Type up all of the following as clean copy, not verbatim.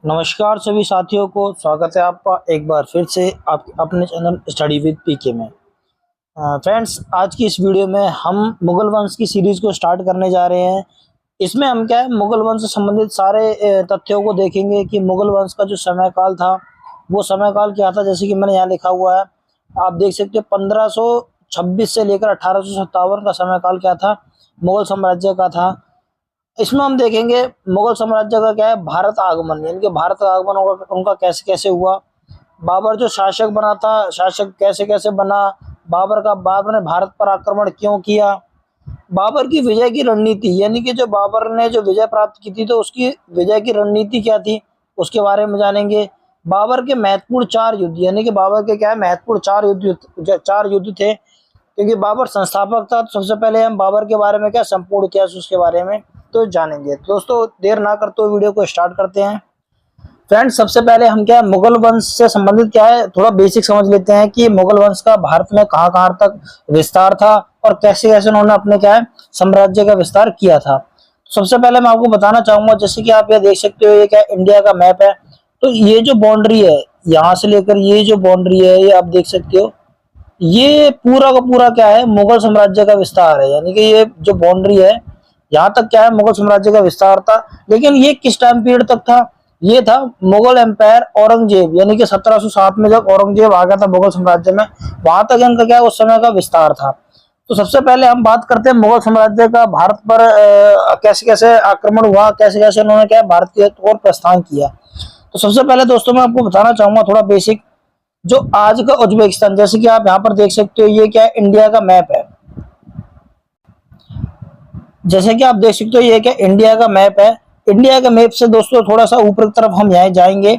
नमस्कार सभी साथियों को, स्वागत है आपका एक बार फिर से आप अपने चैनल स्टडी विद पीके में। फ्रेंड्स, आज की इस वीडियो में हम मुगल वंश की सीरीज को स्टार्ट करने जा रहे हैं। इसमें हम क्या है, मुगल वंश से संबंधित सारे तथ्यों को देखेंगे कि मुगल वंश का जो समय काल था वो समय काल क्या था। जैसे कि मैंने यहाँ लिखा हुआ है, आप देख सकते हो 1526 से लेकर 1857 का समय काल क्या था, मुगल साम्राज्य का था। इसमें हम देखेंगे मुगल साम्राज्य का क्या है, भारत आगमन, यानी कि भारत का आगमन उनका कैसे कैसे हुआ। बाबर जो शासक बना था, शासक कैसे कैसे बना, बाबर ने भारत पर आक्रमण क्यों किया, बाबर की विजय की रणनीति, यानी कि जो बाबर ने जो विजय प्राप्त की थी तो उसकी विजय की रणनीति क्या थी, उसके बारे में जानेंगे। बाबर के महत्वपूर्ण 4 युद्ध, यानी कि बाबर के क्या है, महत्वपूर्ण 4 युद्ध थे, क्योंकि बाबर संस्थापक था। तो सबसे पहले हम बाबर के बारे में क्या, संपूर्ण इतिहास उसके बारे में तो जानेंगे। तो दोस्तों, देर ना करते हुए वीडियो को स्टार्ट करते हैं। फ्रेंड्स, सबसे पहले हम क्या, मुगल वंश से संबंधित क्या है, थोड़ा बेसिक समझ लेते हैं कि मुगल वंश का भारत में कहाँ कहाँ तक विस्तार था और कैसे कैसे उन्होंने अपने क्या है, साम्राज्य का विस्तार किया था। सबसे पहले मैं आपको बताना चाहूंगा, जैसे कि आप ये देख सकते हो, ये क्या इंडिया का मैप है। तो ये जो बाउंड्री है, यहाँ से लेकर ये जो बाउंड्री है, ये आप देख सकते हो, ये पूरा का पूरा क्या है, मुगल साम्राज्य का विस्तार है। यानी कि ये जो बाउंड्री है, यहाँ तक क्या है, मुगल साम्राज्य का विस्तार था। लेकिन ये किस टाइम पीरियड तक था, ये था मुगल एम्पायर औरंगजेब, यानी कि 1707 में जब औरंगजेब आ गया था मुगल साम्राज्य में, वहां तक इनका क्या उस समय का विस्तार था। तो सबसे पहले हम बात करते हैं मुगल साम्राज्य का भारत पर कैसे कैसे आक्रमण हुआ, कैसे कैसे उन्होंने क्या भारत की ओर प्रस्थान किया। तो सबसे पहले दोस्तों मैं आपको बताना चाहूंगा थोड़ा बेसिक, जो आज का उज्बेकिस्तान, जैसे कि आप यहाँ पर देख सकते हो, ये क्या है, इंडिया का मैप है। जैसे कि आप देख सकते हो, ये क्या इंडिया का मैप है। इंडिया के मैप से दोस्तों थोड़ा सा ऊपर की तरफ हम यहाँ जाएंगे,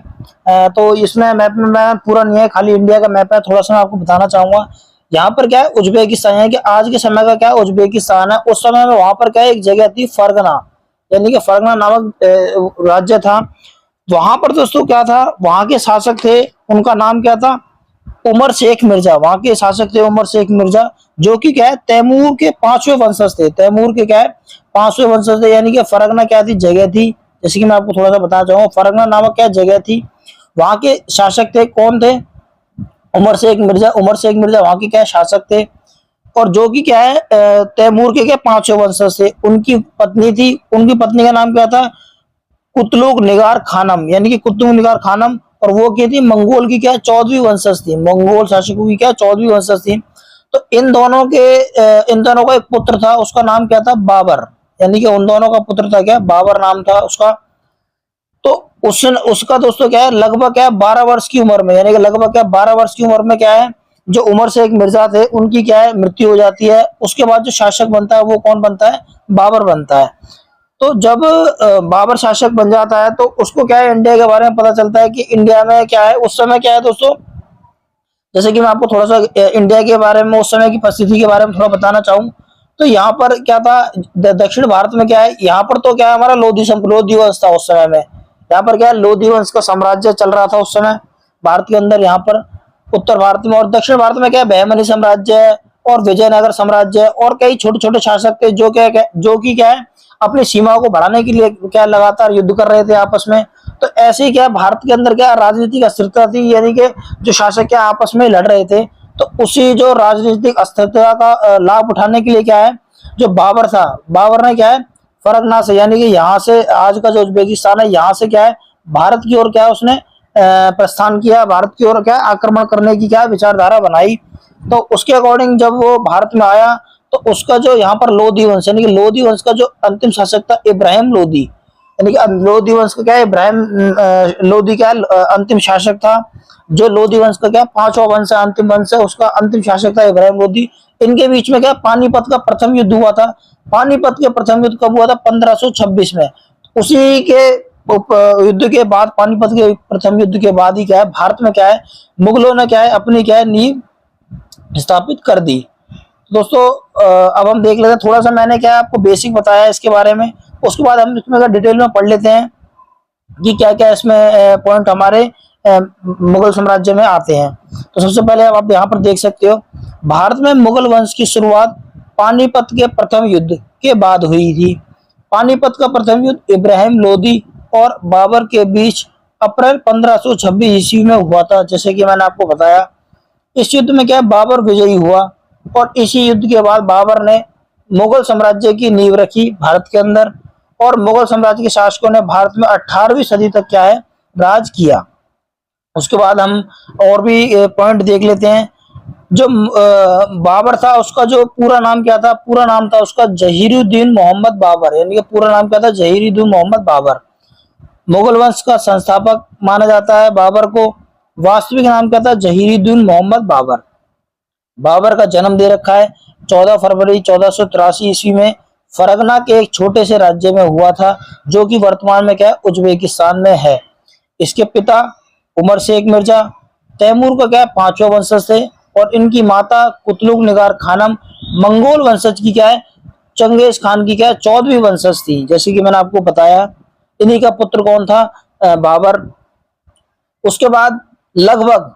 तो इसमें मैप में मैं पूरा नहीं है, खाली इंडिया का मैप है। थोड़ा सा मैं आपको बताना चाहूंगा, यहाँ पर क्या है, उज्बेकिस्तान है कि आज के समय का क्या है, उज्बेकिस्तान है। उस समय में वहां पर क्या है, एक जगह थी फरगना, यानी कि फरगना नामक राज्य था। वहां पर दोस्तों क्या था, वहां के शासक थे, उनका नाम क्या था, उमर शेख मिर्जा। वहां के शासक थे उमर शेख मिर्जा, जो कि क्या है, तैमूर के 5वें वंशज थे। तैमूर के क्या है, 5वें वंशज थे। यानी कि फरगना क्या थी, जगह थी। जैसे कि मैं आपको थोड़ा सा बताना चाहूंगा, फरगना नामक क्या जगह थी, वहां के शासक थे, कौन थे, उमर शेख मिर्जा। उमर शेख मिर्जा वहां के क्या शासक थे, और जो कि क्या है, तैमूर के क्या 5वें वंशज थे। उनकी पत्नी थी, उनकी पत्नी का नाम क्या था, कुतलुग निगार खानम, यानी कि कुतुब निगार खानम। और वो क्या थी, मंगोल की क्या 14वीं वंशज थी, मंगोल शासकों की क्या 14वीं वंशज थी। तो इन दोनों का एक पुत्र था, उसका नाम क्या था, बाबर। यानी कि उन दोनों का पुत्र था क्या, बाबर नाम था उसका। तो उसका दोस्तों क्या है, लगभग क्या है 12 वर्ष की उम्र में, यानी कि लगभग क्या 12 वर्ष की उम्र में क्या है, जो उमर से एक मिर्जा थे उनकी क्या है, मृत्यु हो जाती है। उसके बाद जो शासक बनता है वो कौन बनता है, बाबर बनता है। तो जब बाबर शासक बन जाता है तो उसको क्या है, इंडिया के बारे में पता चलता है कि इंडिया में क्या है, उस समय क्या है दोस्तों। जैसे कि मैं आपको थोड़ा सा इंडिया के बारे में, उस समय की परिस्थिति के बारे में थोड़ा बताना चाहूँ, तो यहाँ पर क्या था, दक्षिण भारत में क्या है, यहाँ पर तो क्या है, हमारा लोधी वंश था उस समय में। यहाँ पर क्या है, लोधी वंश का साम्राज्य चल रहा था उस समय भारत के अंदर, यहाँ पर उत्तर भारत में। और दक्षिण भारत में क्या है, बहमनी साम्राज्य है और विजयनगर साम्राज्य है, और कई छोटे छोटे शासक थे जो कि क्या है, अपनी सीमाओं को बढ़ाने के लिए क्या लगातार युद्ध कर रहे थे आपस में। तो ऐसे ही क्या भारत के अंदर क्या राजनीतिक अस्थिरता थी, यानी कि जो शासक क्या आपस में लड़ रहे थे। तो उसी जो राजनीतिक अस्थिरता का लाभ उठाने के लिए क्या है, जो बाबर था, बाबर ने क्या है, फरगना से, यानी कि यहाँ से आज का जो उज्बेकिस्तान है, यहाँ से क्या है, भारत की ओर क्या है, उसने प्रस्थान किया, भारत की ओर क्या आक्रमण करने की क्या विचारधारा बनाई। तो उसके अकॉर्डिंग जब वो भारत में आया, तो उसका जो यहाँ पर लोधी वंश, यानी कि लोधी वंश का जो अंतिम शासक था, इब्राहिम लोधी, यानी कि लोधी वंश का क्या है, इब्राहिम लोधी क्या अंतिम शासक था। जो लोधी वंश का क्या 5वां वंश है, अंतिम वंश है, उसका अंतिम शासक था इब्राहिम लोधी। इनके बीच में क्या पानीपत का प्रथम युद्ध हुआ था। पानीपत के प्रथम युद्ध कब हुआ था, 1526 में। उसी के युद्ध के बाद, पानीपत के प्रथम युद्ध के बाद ही क्या है, भारत में क्या है, मुगलों ने क्या है, अपनी क्या है नींव स्थापित कर दी। दोस्तों, अब हम देख लेते हैं, थोड़ा सा मैंने क्या आपको बेसिक बताया इसके बारे में, उसके बाद हम इसमें डिटेल में पढ़ लेते हैं कि क्या क्या इसमें पॉइंट हमारे मुगल साम्राज्य में आते हैं। तो सबसे पहले आप यहाँ पर देख सकते हो, भारत में मुगल वंश की शुरुआत पानीपत के प्रथम युद्ध के बाद हुई थी। पानीपत का प्रथम युद्ध इब्राहिम लोदी और बाबर के बीच अप्रैल 1526 ईस्वी में हुआ था, जैसे कि मैंने आपको बताया। इस युद्ध में क्या है, बाबर विजयी हुआ और इसी युद्ध के बाद बाबर ने मुगल साम्राज्य की नींव रखी भारत के अंदर, और मुगल साम्राज्य के शासकों ने भारत में 18वीं सदी तक क्या है, राज किया। उसके बाद हम और भी पॉइंट देख लेते हैं। जो बाबर था उसका जो पूरा नाम क्या था, पूरा नाम था उसका जहीरुद्दीन मोहम्मद बाबर, यानी कि पूरा नाम क्या था, जहीरुद्दीन मोहम्मद बाबर। मुगल वंश का संस्थापक माना जाता है बाबर को। वास्तविक नाम क्या था, जहीरुद्दीन मोहम्मद बाबर। बाबर का जन्म दे रखा है 14 फरवरी 1483 ईस्वी में फरगना के एक छोटे से राज्य में हुआ था, जो कि वर्तमान में क्या है, उज्बेकिस्तान में है। इसके पिता उमर शेख मिर्जा तैमूर का क्या है, 5वां वंशज थे, और इनकी माता कुतलुग निगार खानम मंगोल वंशज की क्या है, चंगेज खान की क्या है, 14वीं वंशज थी, जैसे कि मैंने आपको बताया। इन्हीं का पुत्र कौन था, बाबर। उसके बाद लगभग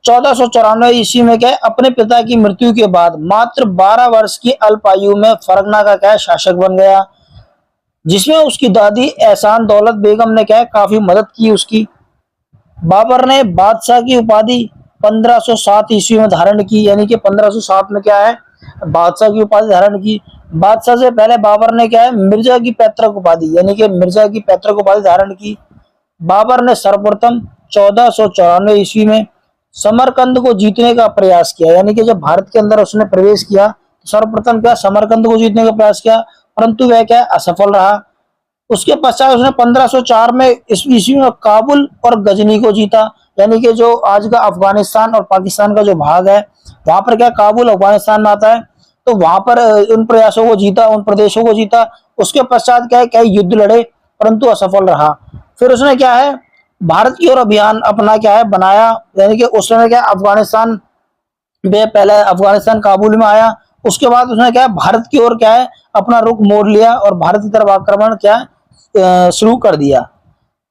1494 ईस्वी में क्या है, अपने पिता की मृत्यु के बाद मात्र 12 वर्ष की अल्प आयु में फरगना का क्या है, शासक बन गया, जिसमें उसकी दादी एहसान दौलत बेगम ने क्या है, काफी मदद की उसकी। बाबर ने बादशाह की उपाधि 1507 ईस्वी में धारण की, यानी कि 1507 में क्या है, बादशाह की उपाधि धारण की। बादशाह से पहले बाबर ने क्या है, मिर्जा की पैतृक उपाधि, यानी कि मिर्जा की पैतृक उपाधि धारण की। बाबर ने सर्वप्रथम 1494 ईस्वी में समरकंद को जीतने का प्रयास किया, यानी कि जब भारत के अंदर उसने प्रवेश किया तो सर्वप्रथम क्या, समरकंद को जीतने का प्रयास किया, परंतु वह क्या असफल रहा। उसके पश्चात उसने 1504 में इस ईस्वी में काबुल और गजनी को जीता, यानी कि जो आज का अफगानिस्तान और पाकिस्तान का जो भाग है, वहां पर क्या काबुल अफगानिस्तान में आता है, तो वहां पर उन प्रयासों को जीता, उन प्रदेशों को जीता। उसके पश्चात क्या है, कई युद्ध लड़े परंतु असफल रहा। फिर उसने क्या है, भारत की ओर अभियान अपना क्या है, बनाया, यानी कि उस समय क्या अफगानिस्तान में, पहले अफगानिस्तान काबुल में आया, उसके बाद उसने क्या है, भारत की ओर क्या है, अपना रुख मोड़ लिया और भारत की तरफ आक्रमण क्या शुरू कर दिया।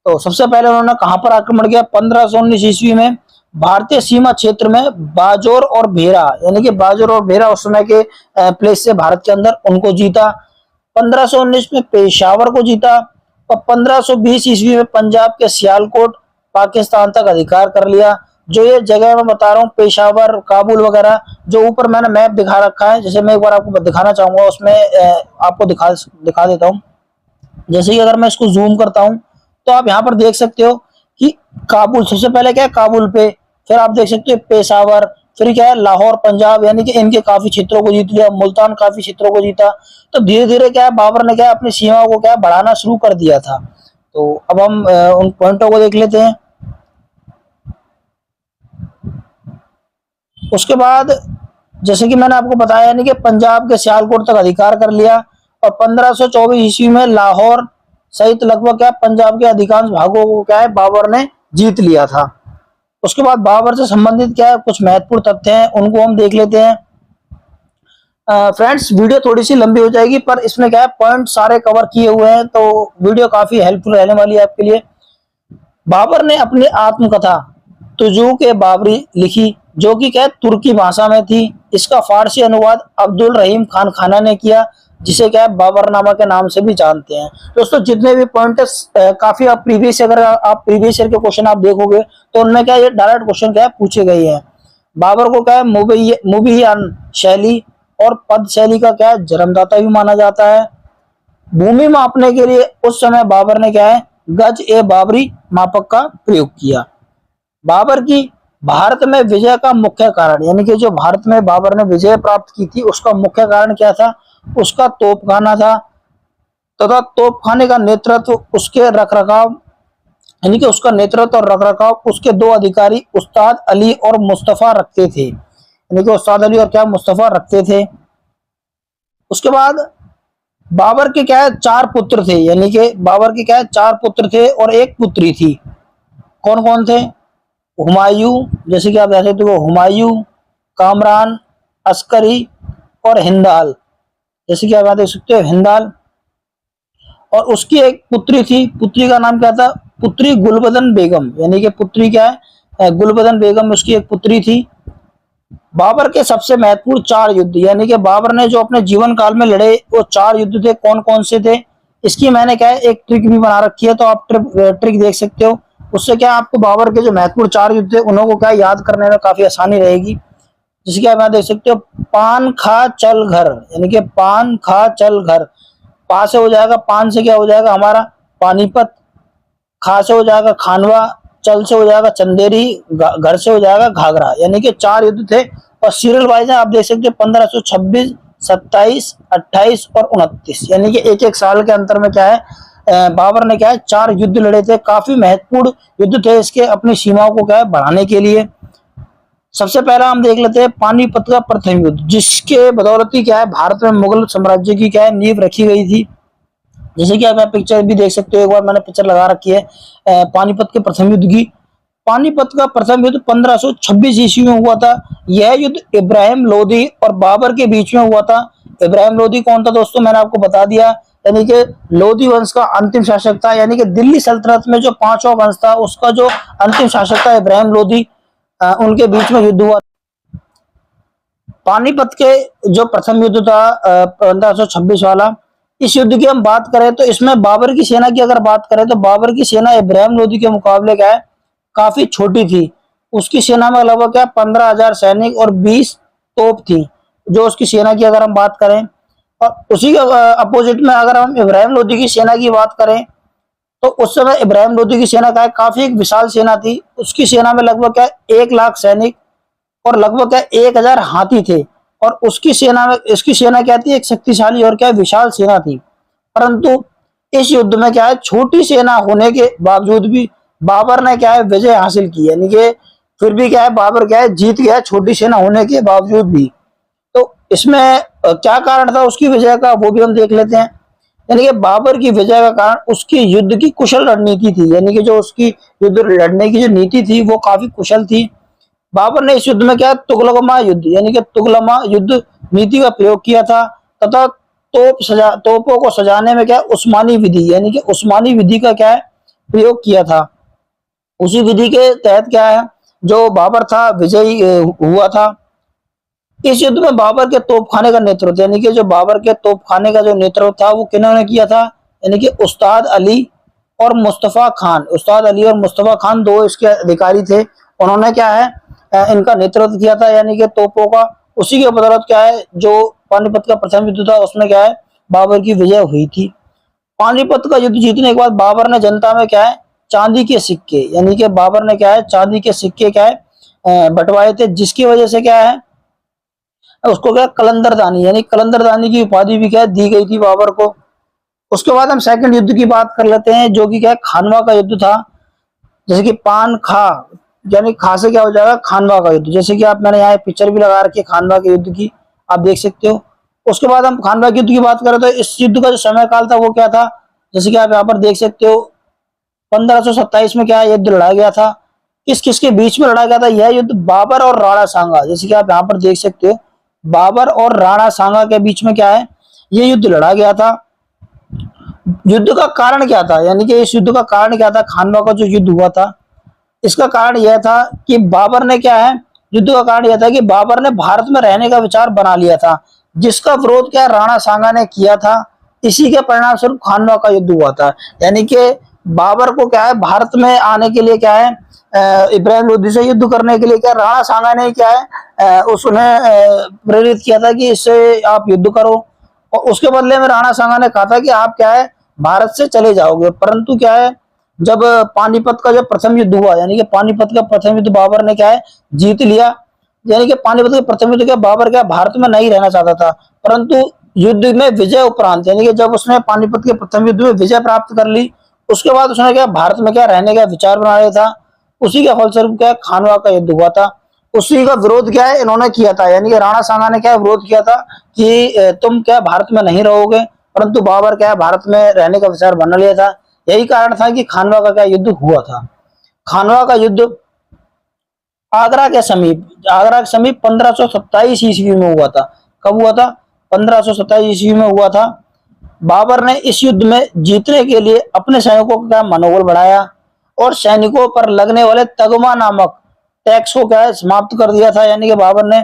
तो सबसे पहले उन्होंने कहां पर आक्रमण किया, 1519 ईस्वी में भारतीय सीमा क्षेत्र में बाजोर और भेरा, यानी कि बाजोर और भेरा उस समय के प्लेस से भारत के अंदर, उनको जीता। 1519 में पेशावर को जीता और 1520 ईस्वी में पंजाब के सियालकोट पाकिस्तान तक अधिकार कर लिया। जो ये जगह मैं बता रहा हूँ, पेशावर, काबुल वगैरह, जो ऊपर मैंने मैप दिखा रखा है, जैसे मैं एक बार आपको दिखाना चाहूंगा, उसमें आपको दिखा देता हूँ। जैसे कि अगर मैं इसको जूम करता हूं तो आप यहां पर देख सकते हो कि काबुल सबसे पहले क्या है, काबुल पे, फिर आप देख सकते हो पेशावर, फिर क्या है लाहौर पंजाब, यानी कि इनके काफी क्षेत्रों को जीत लिया, मुल्तान काफी क्षेत्रों को जीता। तो धीरे धीरे क्या है, बाबर ने क्या है, अपनी सीमा को क्या है, बढ़ाना शुरू कर दिया था। तो अब हम उन पॉइंटों को देख लेते हैं। उसके बाद जैसे कि मैंने आपको बताया, यानी कि पंजाब के सियालकोट तक अधिकार कर लिया और 1524 ईस्वी में लाहौर सहित लगभग क्या पंजाब के अधिकांश भागों को क्या है, बाबर ने जीत लिया था। उसके बाद बाबर से संबंधित क्या है, कुछ महत्वपूर्ण तथ्य हैं, उनको हम देख लेते हैं। फ्रेंड्स, वीडियो थोड़ी सी लंबी हो जाएगी, पर इसमें क्या है, पॉइंट सारे कवर किए हुए हैं, तो वीडियो काफी हेल्पफुल रहने वाली है आपके लिए। बाबर ने अपनी आत्मकथा तुजूक बाबरी लिखी, जो कि क्या तुर्की भाषा में थी। इसका फारसी अनुवाद अब्दुल रहीम खान खाना ने किया, जिसे क्या है बाबरनामा के नाम से भी जानते हैं। दोस्तों, जितने भी पॉइंट्स काफी आप प्रीवियस, अगर आप प्रीवियस ईयर के क्वेश्चन आप देखोगे तो उनमें क्या ये डायरेक्ट क्वेश्चन क्या है पूछे गए हैं। बाबर को क्या है मुबीयान शैली और पद शैली का क्या है जन्मदाता भी माना जाता है। भूमि मापने के लिए उस समय बाबर ने क्या है गज ए बाबरी मापक का प्रयोग किया। बाबर की भारत में विजय का मुख्य कारण, यानी कि जो भारत में बाबर ने विजय प्राप्त की थी उसका मुख्य कारण क्या था, उसका तोपखाना था तथा तोपखाने का नेतृत्व, उसके रखरखाव, यानी कि उसका नेतृत्व और रखरखाव उसके दो अधिकारी उस्ताद अली और मुस्तफा रखते थे, यानी कि उस्ताद अली और क्या मुस्तफा रखते थे। उसके बाद बाबर के क्या है 4 पुत्र थे, यानी कि बाबर के क्या है 4 पुत्र थे और एक पुत्री थी। कौन कौन थे, हुमायूं, जैसे कि आप देख सकते हो हुमायूं, कामरान, अस्करी और हिंदाल, जैसे कि आप यहाँ देख सकते हो हिंदाल। और उसकी एक पुत्री थी, पुत्री का नाम क्या था, पुत्री गुलबदन बेगम, यानी कि पुत्री क्या है गुलबदन बेगम, उसकी एक पुत्री थी। बाबर के सबसे महत्वपूर्ण 4 युद्ध, यानी कि बाबर ने जो अपने जीवन काल में लड़े वो 4 युद्ध थे, कौन कौन से थे, इसकी मैंने क्या है एक ट्रिक भी बना रखी है, तो आप ट्रिक देख सकते हो। उससे क्या आपको बाबर के जो महत्वपूर्ण 4 युद्ध थे उन्हों को क्या याद करने में काफी आसानी रहेगी। जैसे कि आप यहाँ देख सकते हो, पान खा चल घर, यानी कि पान खा चल घर, पा से हो जाएगा पान, से क्या हो जाएगा हमारा पानीपत, खा से हो जाएगा खानवा, चल से हो जाएगा चंदेरी, घर से हो जाएगा घाघरा, यानी कि 4 युद्ध थे। और सीरियल वाइज आप देख सकते हो 1526, 27, 28 और 29, यानी कि एक एक साल के अंतर में क्या है बाबर ने क्या है 4 युद्ध लड़े थे। काफी महत्वपूर्ण युद्ध थे इसके, अपनी सीमाओं को क्या है बढ़ाने के लिए। सबसे पहला हम देख लेते हैं पानीपत का प्रथम युद्ध, जिसके बदौलती क्या है भारत में मुगल साम्राज्य की क्या है नींव रखी गई थी। जैसे कि आप पिक्चर भी देख सकते हो, एक बार मैंने पिक्चर लगा रखी है पानीपत के प्रथम युद्ध की। पानीपत का प्रथम युद्ध 1526 ईस्वी में हुआ था। यह युद्ध इब्राहिम लोदी और बाबर के बीच में हुआ था। इब्राहिम लोदी कौन था दोस्तों, मैंने आपको बता दिया, यानी कि लोदी वंश का अंतिम शासक था, यानी कि दिल्ली सल्तनत में जो 5वां वंश था उसका जो अंतिम शासक था इब्राहिम लोदी, उनके बीच में युद्ध हुआ। पानीपत के जो प्रथम युद्ध था 1526 वाला, इस युद्ध की हम बात करें तो इसमें बाबर की सेना की अगर बात करें तो बाबर की सेना इब्राहिम लोदी के मुकाबले क्या है काफी छोटी थी। उसकी सेना में लगभग क्या 15,000 सैनिक और 20 तोप थी, जो उसकी सेना की अगर हम बात करें। और उसी के अपोजिट में अगर हम इब्राहिम लोदी की सेना की बात करें तो उस समय इब्राहिम लोदी की सेना का काफी एक विशाल सेना थी। उसकी सेना में लगभग क्या 1 लाख सैनिक और लगभग क्या 1,000 हाथी थे। और उसकी सेना में इसकी सेना क्या थी, एक शक्तिशाली और क्या विशाल सेना थी। परंतु इस युद्ध में क्या है छोटी सेना होने के बावजूद भी बाबर ने क्या है विजय हासिल की, यानी कि फिर भी क्या है बाबर क्या है जीत गया छोटी सेना होने के बावजूद भी। तो इसमें क्या कारण था उसकी विजय का, वो भी हम देख लेते हैं। यानी कि बाबर की विजय का कारण उसकी युद्ध की कुशल रणनीति थी, यानी कि जो उसकी युद्ध लड़ने की जो नीति थी वो काफी कुशल थी। बाबर ने इस युद्ध में क्या तुगलमा युद्ध यानी कि तुगलमा युद्ध नीति का प्रयोग किया था, तथा तोपों को सजाने में क्या उस्मानी विधि यानी कि उस्मानी विधि का क्या है प्रयोग किया था। उसी विधि के तहत क्या है जो बाबर था विजयी हुआ था। इस युद्ध में बाबर के तोपखाने का नेतृत्व यानी कि जो बाबर के तोपखाने का जो नेतृत्व था वो किन्होंने किया था, यानी कि उस्ताद अली और मुस्तफा खान। उस्ताद अली और मुस्तफा खान 2 इसके अधिकारी थे, उन्होंने क्या है इनका नेतृत्व किया था, यानी कि तोपों का। उसी के बदौलत क्या है जो पानीपत का प्रथम युद्ध था उसमें क्या है बाबर की विजय हुई थी। पानीपत का युद्ध जीतने के बाद बाबर ने जनता में क्या है चांदी के सिक्के यानी कि बाबर ने क्या है चांदी के सिक्के क्या है बंटवाए थे, जिसकी वजह से क्या है उसको क्या कलंदरदानी यानी कलंदरदानी की उपाधि भी क्या दी गई थी बाबर को। उसके बाद हम सेकंड युद्ध की बात कर लेते हैं, जो कि क्या खानवा का युद्ध था। जैसे कि पान खा यानी खा से क्या हो जाएगा खानवा का युद्ध, जैसे कि आप मैंने यहाँ पिक्चर भी लगा रखी है खानवा के युद्ध की, आप देख सकते हो। उसके बाद हम खानवा के युद्ध की बात करें तो इस युद्ध का जो समय काल था वो क्या था, जैसे कि आप यहाँ पर देख सकते हो 1527 में क्या युद्ध लड़ा गया था। किस किस के बीच में लड़ा गया था यह युद्ध, बाबर और राणा सांगा। जैसे कि आप यहाँ पर देख सकते हो बाबर और राणा सांगा के बीच में क्या है ये युद्ध लड़ा गया था। युद्ध का कारण क्या था, यानी कि इस युद्ध का कारण क्या था, खानवा का जो युद्ध हुआ था इसका कारण यह था कि बाबर ने क्या है युद्ध का कारण यह था कि बाबर ने भारत में रहने का विचार बना लिया था, जिसका विरोध क्या राणा सांगा ने किया था। इसी के परिणाम स्वरूप खानवा का युद्ध हुआ था। यानी कि बाबर को क्या है भारत में आने के लिए क्या है इब्राहिम लोदी से युद्ध करने के लिए क्या राणा सांगा ने क्या है उसने प्रेरित किया था कि इससे आप युद्ध करो, और उसके बदले में राणा सांगा ने कहा था कि आप क्या है भारत से चले जाओगे। परंतु क्या है जब पानीपत का जो प्रथम युद्ध हुआ यानी कि पानीपत का प्रथम युद्ध बाबर ने क्या है जीत लिया, यानी कि पानीपत के प्रथम युद्ध क्या बाबर क्या भारत में नहीं रहना चाहता था, परंतु युद्ध में विजय उपरांत यानी कि जब उसने पानीपत के प्रथम युद्ध में विजय प्राप्त कर ली उसके बाद उसने क्या भारत में क्या रहने का विचार बना लिया था। उसी के फलस्वरूप क्या खानवा का युद्ध हुआ था। उसी का विरोध क्या है इन्होंने किया था, यानी कि राणा सांगा ने क्या विरोध किया था कि तुम क्या भारत में नहीं रहोगे, परंतु बाबर क्या भारत में रहने का विचार बना लिया था। यही कारण था कि खानवा का क्या युद्ध हुआ था। खानवा का युद्ध आगरा के समीप 1527 ईस्वी में हुआ था। कब हुआ था 1527 ईस्वी में हुआ था। बाबर ने इस युद्ध में जीतने के लिए अपने सैनिकों का मनोबल बढ़ाया और सैनिकों पर लगने वाले तगमा नामक टैक्स को क्या समाप्त कर दिया था। यानी कि बाबर ने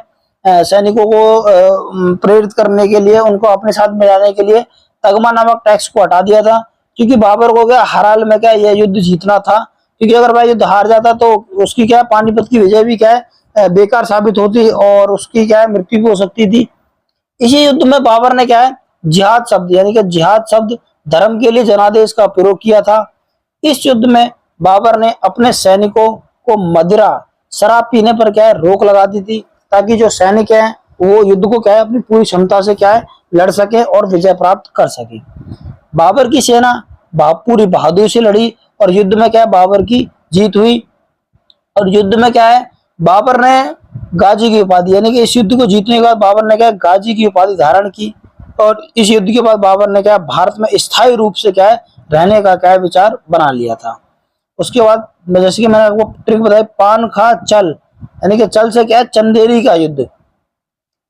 सैनिकों को प्रेरित करने के लिए उनको अपने साथ में जाने के लिए तगमा नामक टैक्स को हटा दिया था, क्योंकि बाबर को क्या हर हाल में क्या यह युद्ध जीतना था। क्योंकि अगर भाई युद्ध हार जाता तो उसकी क्या है, पानीपत की विजय भी क्या है बेकार साबित होती और उसकी क्या है मृत्यु भी हो सकती थी। इसी युद्ध में बाबर ने क्या है जिहाद शब्द यानी कि जिहाद शब्द धर्म के लिए जनादेश का प्रयोग किया था। इस युद्ध में बाबर ने अपने सैनिकों को मदिरा शराब पीने पर क्या है रोक लगा दी थी, ताकि जो सैनिक हैं वो युद्ध को क्या है अपनी पूरी क्षमता से क्या है लड़ सके और विजय प्राप्त कर सके। बाबर की सेना पूरी बहादुरी से लड़ी और युद्ध में क्या है बाबर की जीत हुई। और युद्ध में क्या है बाबर ने गाजी की उपाधि यानी कि इस युद्ध को जीतने के बाद बाबर ने क्या है गाजी की उपाधि धारण की। और इस युद्ध के बाद बाबर ने क्या भारत में स्थायी रूप से क्या है रहने का क्या विचार बना लिया था। उसके बाद जैसे कि मैंने आपको ट्रिक बताई, पान खा चल यानी कि चल से क्या है चंदेरी का युद्ध,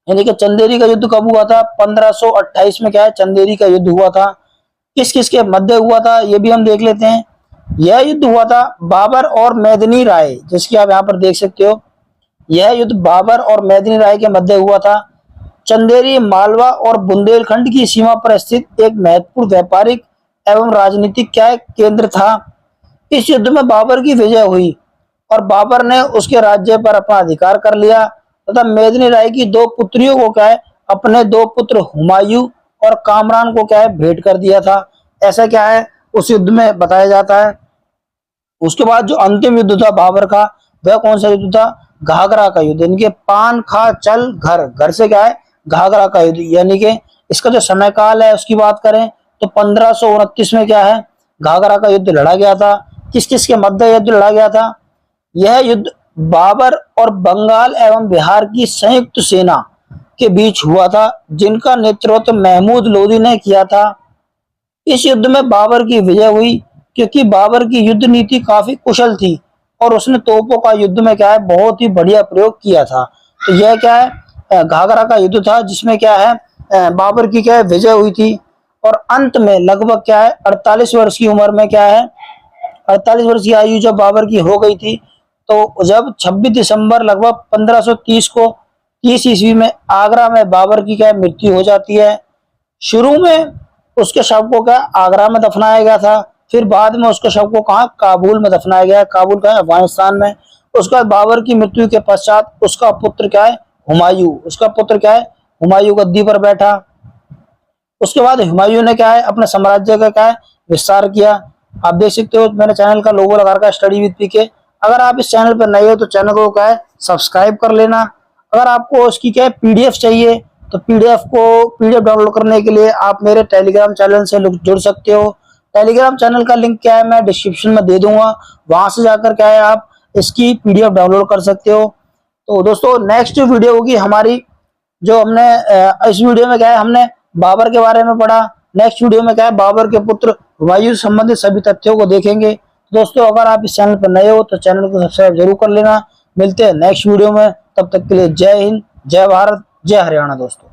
यानी कि चंदेरी का युद्ध कब हुआ था 1528 में क्या है चंदेरी का युद्ध हुआ था। किस किस के मध्य हुआ था ये भी हम देख लेते हैं। यह युद्ध हुआ था बाबर और मेदिनी राय, जिसकी आप यहाँ पर देख सकते हो। यह युद्ध बाबर और मेदिनी राय के मध्य हुआ था। चंदेरी मालवा और बुंदेलखंड की सीमा पर स्थित एक महत्वपूर्ण व्यापारिक एवं राजनीतिक क्या है केंद्र था। इस युद्ध में बाबर की विजय हुई और बाबर ने उसके राज्य पर अपना अधिकार कर लिया तथा मेदिनी राय की दो पुत्रियों को क्या है अपने दो पुत्र हुमायूं और कामरान को क्या है भेंट कर दिया था। ऐसा क्या है उस युद्ध में बताया जाता है। उसके बाद जो अंतिम युद्ध था बाबर का वह कौन सा युद्ध था, घाघरा का युद्ध, यानी कि पान खा चल घर, घर से क्या है घाघरा का युद्ध। यानी कि इसका जो समय काल है उसकी बात करें तो 1529 में क्या है घाघरा का युद्ध लड़ा गया था। किस किस के मध्य युद्ध लड़ा गया था, यह युद्ध बाबर और बंगाल एवं बिहार की संयुक्त सेना के बीच हुआ था, जिनका नेतृत्व महमूद लोदी ने किया था। इस युद्ध में बाबर की विजय हुई क्योंकि बाबर की युद्ध नीति काफी कुशल थी और उसने तोपों का युद्ध में क्या है बहुत ही बढ़िया प्रयोग किया था। तो यह क्या है घाघरा का युद्ध था जिसमें क्या है बाबर की क्या है विजय हुई थी। और अंत में लगभग क्या है 48 वर्ष की उम्र में क्या है 48 वर्ष की आयु जब बाबर की हो गई थी, तो जब 26 दिसंबर लगभग 1530 को 30 ईस्वी में आगरा में बाबर की क्या मृत्यु हो जाती है। शुरू में उसके शव को क्या आगरा में दफनाया गया था, फिर बाद में उसके शव को कहा काबुल में दफनाया गया, काबुल का अफगानिस्तान में। उसके बाद बाबर की मृत्यु के पश्चात उसका पुत्र क्या है हुमायूं, उसका पुत्र क्या है हुमायूं गद्दी पर बैठा। उसके बाद हुमायूं ने क्या है अपने साम्राज्य का क्या है विस्तार किया। आप देख सकते हो मैंने चैनल का लोगो लगा रखा है स्टडी विद पीके। अगर आप इस चैनल पर नए हो तो चैनल को क्या है सब्सक्राइब कर लेना। अगर आपको उसकी क्या है पीडीएफ चाहिए तो पीडीएफ डाउनलोड करने के लिए आप मेरे टेलीग्राम चैनल से जुड़ सकते हो। टेलीग्राम चैनल का लिंक क्या है मैं डिस्क्रिप्शन में दे दूंगा, वहां से जाकर क्या है आप इसकी पीडीएफ डाउनलोड कर सकते हो। तो दोस्तों नेक्स्ट वीडियो होगी हमारी, जो हमने इस वीडियो में क्या है हमने बाबर के बारे में पढ़ा। नेक्स्ट वीडियो में क्या है बाबर के पुत्र हुमायूं से संबंधित सभी तथ्यों को देखेंगे। दोस्तों अगर आप इस चैनल पर नए हो तो चैनल को सब्सक्राइब जरूर कर लेना। मिलते हैं नेक्स्ट वीडियो में, तब तक के लिए जय हिंद, जय भारत, जय हरियाणा दोस्तों।